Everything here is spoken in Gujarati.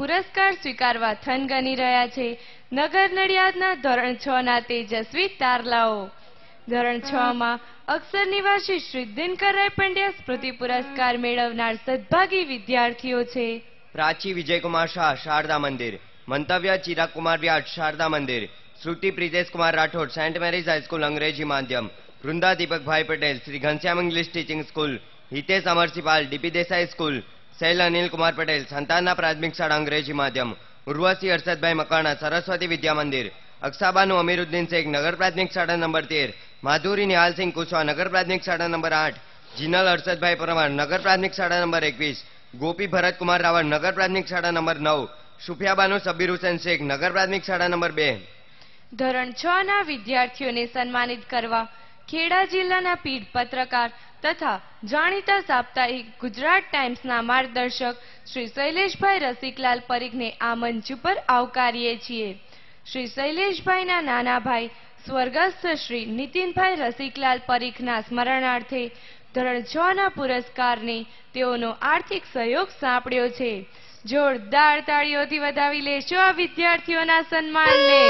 પુરસ્કાર સ્વીકારવા થનગની રહ્યા છે નગર નડિયાદના ધોરણ 6 ના તેજસ્વી તારલાઓ. ધોરણ 6 માં અક્ષર નિવાસી શ્રી દિનકરરાય પંડ્યા સ્મૃતિ પુરસ્કાર મેળવનાર સદભાગી વિદ્યાર્થીઓ છે. પ્રાચી વિજયકુમાર શાહ, શારદા મંદિર. મંતવ્ય Chirag Kumar Vyas, Sharda Mandir. Shruti Pritesh Kumar Rathod, Saint Mary's High School, અંગ્રેજી માધ્યમ. Vrunda Deepakbhai Patel, Shri Ghanshyam English teaching school. Hitesh અમરસિપાલ, ડીપી દેસાઈ સ્કૂલ. શૈલ અનિલ કુમાર પટેલ, સંતાનના પ્રાથમિક શાળા, અંગ્રેજી માધ્યમ. ઉર્વશી હર્ષદભાઈ મકવાણા, સરસ્વતી વિદ્યા મંદિર. અક્ષાબાનુ અમીરુદ્દીન શેખ, નગર પ્રાથમિક શાળા નંબર 13. માધુરી નિહાલસિંહ કુશવા, નગર પ્રાથમિક શાળા નંબર 8. જીનલ હર્ષદભાઈ પરમાર, નગર પ્રાથમિક શાળા નંબર 21. ગોપી ભરતકુમાર રાવળ, નગર પ્રાથમિક શાળા નંબર 9. સુફિયાબાનુ સબીર હુસેન શેખ, નગર પ્રાથમિક શાળા નંબર 2. ધોરણ 6 ના વિદ્યાર્થીઓને સન્માનિત કરવા ખેડા જિલ્લાના પીઢ પત્રકાર તથા જાણીતા સાપ્તાહિક ગુજરાત ટાઈમ્સના માર્ગદર્શક શ્રી શૈલેષભાઈ રસિકલાલ પરીખને આ મંચ ઉપર આવકારીએ છીએ. શ્રી શૈલેષભાઈના નાના ભાઈ સ્વર્ગસ્થ શ્રી નીતિનભાઈ રસિકલાલ પરીખના સ્મરણાર્થે ધોરણ 6 ના પુરસ્કારને તેઓનો આર્થિક સહયોગ સાંપડ્યો છે. જોરદાર તાળીઓથી વધાવી લેશો આ વિદ્યાર્થીઓના સન્માનને.